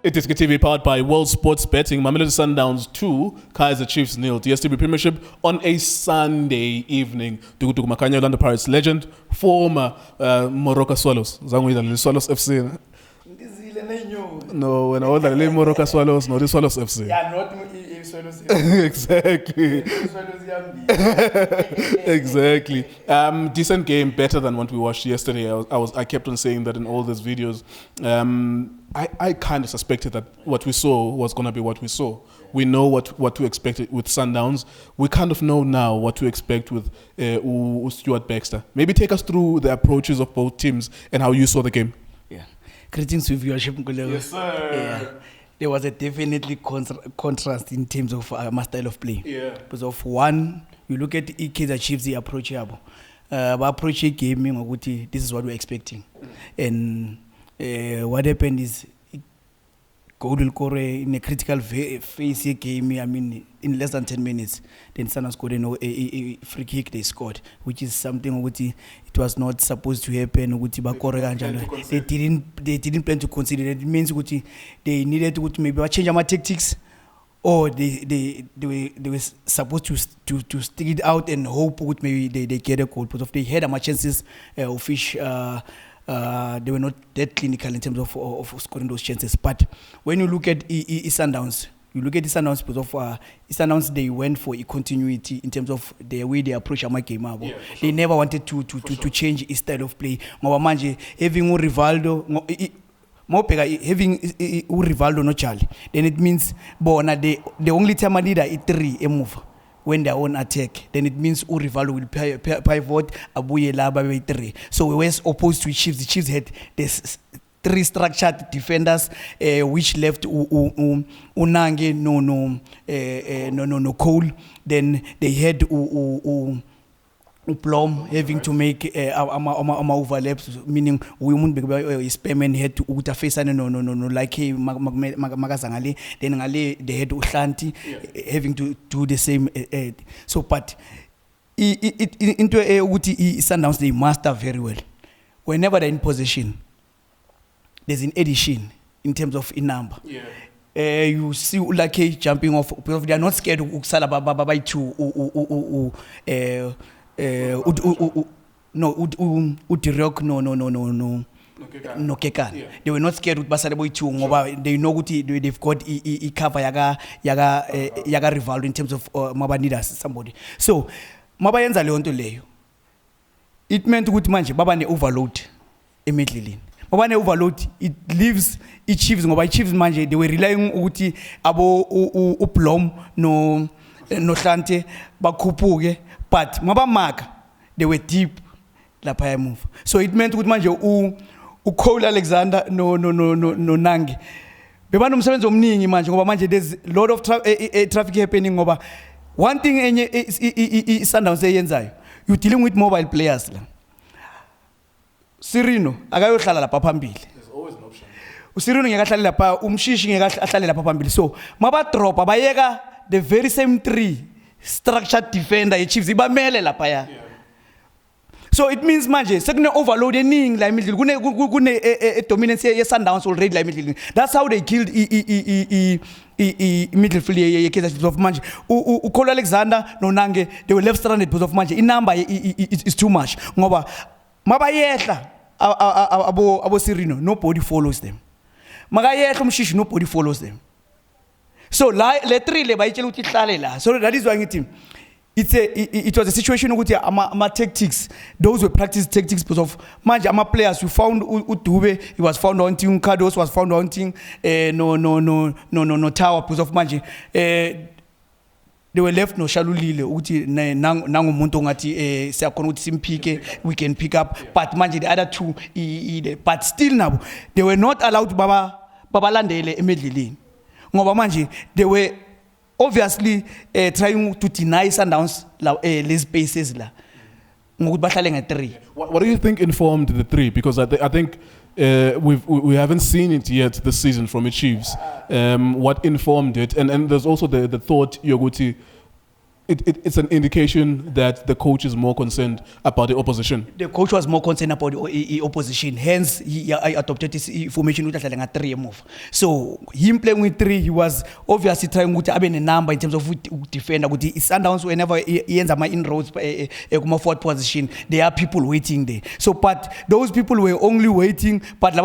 iDiskiTV powered by World Sports Betting. Mamelodi Sundowns 2, Kaizer Chiefs 0. DStv Premiership on a Sunday evening. Dugu Makhanya, Orlando Pirates legend, former Moroka Swallows. Zangwe Swallows FC. No, when I was like Moroka Swallows, no, the Swallows FC. Yeah, not Swallows FC. Exactly. Decent game, better than what we watched yesterday. I kept on saying that in all these videos. I kind of suspected that what we saw was going to be what we saw. We know what to expect with Sundowns. We kind of know now what to expect with Stuart Baxter. Maybe take us through the approaches of both teams and how you saw the game. Yeah. Greetings to viewership. Yes, sir. Yeah. There was a definitely contrast in terms of my style of play. Yeah. Because of one, you look at Kaizer Chiefs, the approach here. Approach game, this is what we're expecting. And what happened is Golden Core in a critical phase game, I mean, in less than 10 minutes, then Sundowns scored a free kick they scored, which is something it was not supposed to happen. They didn't plan to consider it. It means they needed to maybe change their tactics, or they were supposed to stick it out and hope maybe they get a goal. But if they had more chances of fish, they were not that clinical in terms of scoring those chances. But when you look at Sundowns, Sundowns, they went for a continuity in terms of the way they approach my game. Yeah, they never wanted to change his style of play. Having Rivaldo, having Rivaldo no Charlie, then it means the only time I need is 3 a move. When they're on attack, then it means Rivaldo will pivot, Abuye Laba 3. So we were opposed to Chiefs. The Chiefs had this 3 structured defenders, which left Unange, no Cole. Then they had Plum having to make overlaps, meaning we won't be Spearman had to face no like Magasangale, then they had Ushanti having to do the same. So, but into Sundowns, they master very well. Whenever they're in possession, there's an addition in terms of in number. Yeah. You see Ulake jumping off because they are not scared of Uksala by 2 Udirok no Kekana. Yeah. They were not scared with Basadeboy 2. They know they've got cover yaga Rivaldo in terms of Mabanidas somebody. So Mabayenza Leon to lay. It meant good manche Babane overload immediately. Babane overload, it leaves each Chiefs Chiefs manje. They were relying on abo uplom no Sante bakupuge. But Mabamaka, they were deep la paya move. So it meant good manje Cole Alexander no Nangi. Bebanu msebenzi omningi manje ngoba manje there's a lot of traffic happening ngoba one thing Sundowns eyenzayo, you dealing with mobile players la. Sirino akayohlala lapha phambili. There's always an option. Sirino ngekahlala lapha, umshishi ngekahlala lapha phambili. So maba-drop abayeka the very same 3 structured defender Chiefs ibamele lapha ya. So it means manje sekune overload ening la middle kune dominance ye Sundowns already la middle. That's how they killed middle field ye Kaizer Chiefs of manje. Cole Alexander no Nange, they were left stranded because of manje. In number is too much. Ngoba mabayehla abo Sirino, nobody follows them. Magayehla umshishi, nobody follows them. So le 3 le bayitshela ukuthi ihlale la. So that is why ngithi it was a situation ukuthi ama tactics, those were practice tactics because of manje ama players we found Dube, he was found hunting, Kados was found hunting, no Tower because of manje they were left no Shalulile ukuthi nangu umuntu ongathi siyakhona ukuthi simpike, we can pick up, but manje the other 2 but still now they were not allowed to babalandele emedleleni ngoba manje they were obviously trying to deny Sundowns les spaces la ngokuthi bahlale nge-3. What do you think informed the 3? Because I think we haven't seen it yet this season from the Chiefs. What informed it, and there's also the thought Yoguti it's an indication that the coach is more concerned about the opposition. The coach was more concerned about the opposition. Hence, he adopted this formation with a 3 move. So, him playing with 3, he was obviously trying to have a number in terms of defender. Sundowns, whenever he ends up in inroads, fourth position, there are people waiting there. So, but those people were only waiting, but they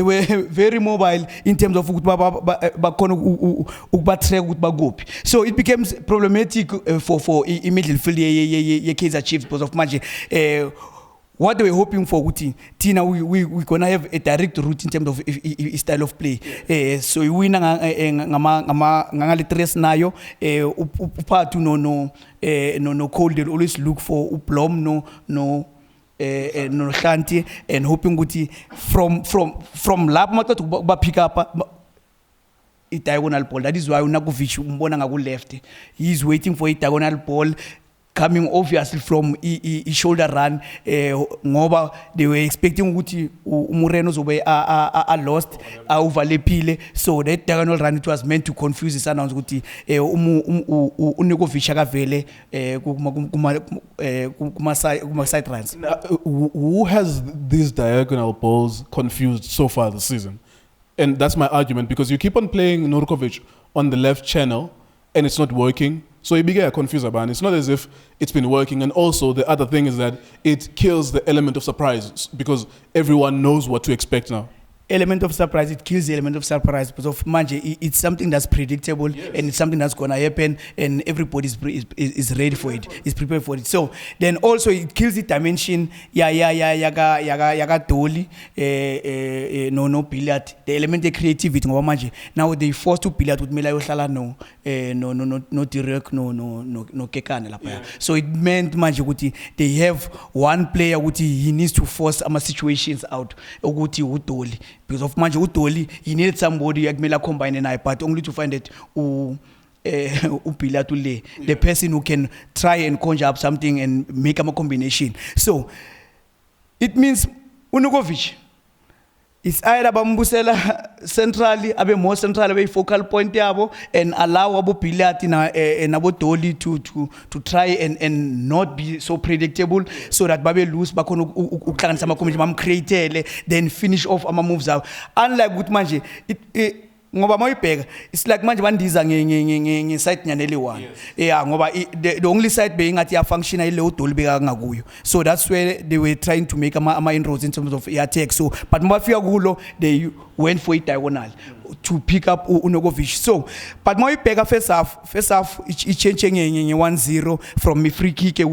were very mobile in terms of so it became problematic for immediately Kaizer Chiefs because of Manje. What they were hoping for, Tina, we're gonna have a direct route in terms of style of play. So we win tres nayo. Upatu no cold. They always look for uplom no shanty and hoping from lab matter to pick up. A diagonal ball. That is why Unakovic Mbona Ngagu left. He's waiting for a diagonal ball coming obviously from a shoulder run. Ngoba they were expecting Uti Murenos were lost overlepile. So that diagonal run it was meant to confuse the Sundowns Uti Unakovic Agavele kuma side runs. Who has these diagonal balls confused so far this season? And that's my argument, because you keep on playing Nurkovic on the left channel and it's not working. So you begin confused about it. It's not as if it's been working. And also the other thing is that it kills the element of surprise because everyone knows what to expect now. Element of surprise, it kills the element of surprise because of Manje. It's something that's predictable, yes, and it's something that's gonna happen, and everybody is ready for it, is prepared for it. So then also it kills the dimension. Yaga doli, no billiard. The element of creativity, no Manje. Now they forced to billiard with Mela Yoshala no direct no Kekana. Yeah. So it meant Manje they have one player he needs to force situations out. Doli. Because of Manje Utoli, he needed somebody like Mela combine and I, but only to find that the person who can try and conjure up something and make a combination. So it means Unukovic is either Bambusela centrally, abe more central, abe focal point yabo, and allow Abu Pilat and Abu Toli to try and not be so predictable, so that Babe lose bakono uklan sama komijam create then finish off ama moves out. Unlike with Manje, ngoba mawipeka it's like manje bandiza site nyanele one. Yeah, ngoba the only site being at ya function ile udoli beka ngakuyo. So that's where they were trying to make ama inroads in terms of attack. So but mafia kulo they went for it diagonal to pick up Unakovic. So but mawipeka first half it changing 1-0 from a free kick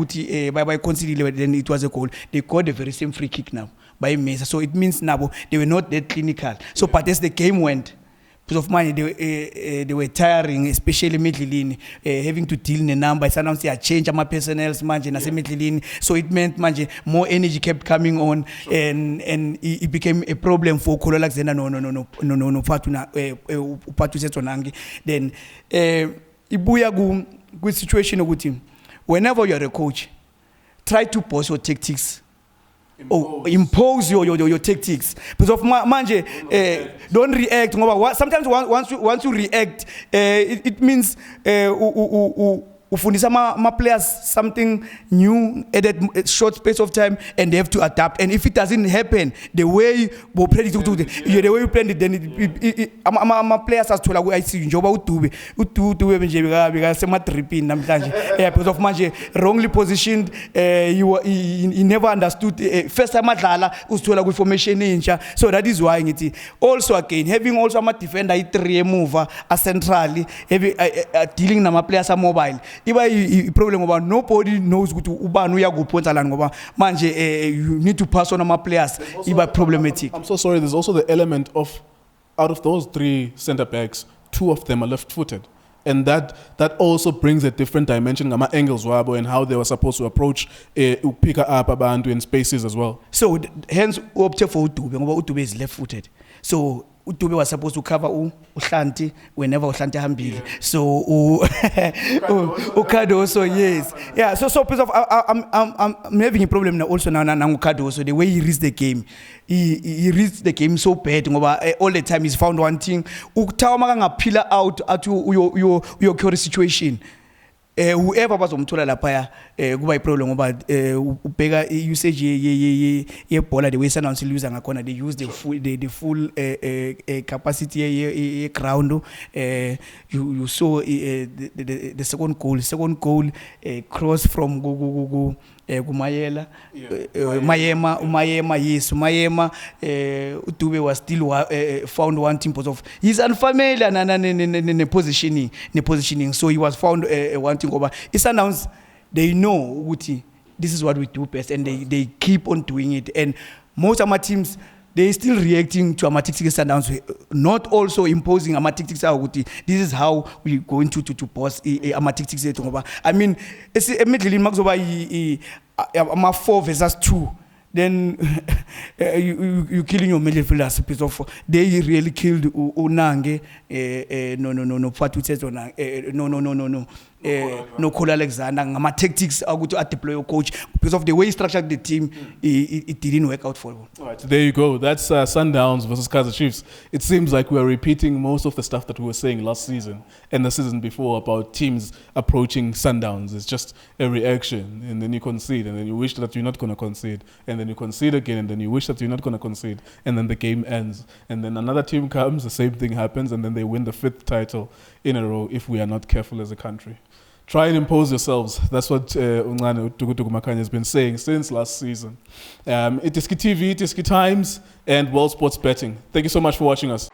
by consider then it was a goal. They got the very same free kick now by Mesa. So it means now they were not that clinical. So but as the game went, because of money, they were tiring, especially middle having to deal in a number. Sometimes they change my personnel, middle. So it meant more energy kept coming on, and it became a problem for Kolo Alexander. No, Fatuna, Then, Ibuya good situation with him. Whenever you're a coach, try to pause your tactics. Impose your tactics. Because of Manje, don't react. Sometimes once you react, it means ufundisa ma players something new at that short space of time, and they have to adapt. And if it doesn't happen the way we play it, the way we planned it, then my players has to like ICU. Njoba utube because sema tripping namhlanje. Yeah, because of Manje wrongly positioned. He never understood. First time adlala usithola ku formation entsha. So that is why ngithi also again having also ama defender i3 mover a centrally dealing nama players are mobile. Iba problem about nobody knows ubani uyakuphonsa lana ngoba manje you need to pass on my players. Iba problematic. I'm so sorry, there's also the element of out of those 3 center backs, 2 of them are left-footed. And that also brings a different dimension ngama angles wabo and how they were supposed to approach pick up abantu in spaces as well. So hence opted for Dube ngoba Dube is left-footed. So Dube was supposed to cover Uhlanti whenever Uhlanti hambili. So Ukadoso, yes. Yeah, so I'm having a problem now also now Ukadoso, the way he reads the game. He reads the game so bad all the time he's found one thing. Uktawa maka pillar out at your current situation. whoever bazomthola lapha kuba iproblem ngoba ubheka usage yebhola the way Sundowns use ngakhona they use the full capacity ye ground. You saw the second goal cross from Mayela, Mayema, yes, Mayema. Dube was still found wanting because of he's unfamiliar in positioning, so he was found wanting over. It's announced they know Uti, this is what we do best, and they keep on doing it. And most of my teams, they still reacting to Amatik Sundowns, not also imposing Amatik Uti. This is how we going to boss Amatik. I mean, it's immediately Max over 4 versus 2. Then you killing your midfielders because of they really killed Unange. No. What we said no Cole Alexander. My tactics are going to deploy your coach because of the way he structured the team. It didn't work out for him. All right, there you go. That's Sundowns versus Kaizer Chiefs. It seems like we are repeating most of the stuff that we were saying last season and the season before about teams approaching Sundowns. It's just a reaction, and then you concede, and then you wish that you're not going to concede, and then you concede again, and then you wish that you're not going to concede, and then the game ends, and then another team comes, the same thing happens, and then they win the 5th title in a row if we are not careful as a country. Try and impose yourselves. That's what Ungane Makhanya has been saying since last season. iDiskiTV, Diski Times, and World Sports Betting. Thank you so much for watching us.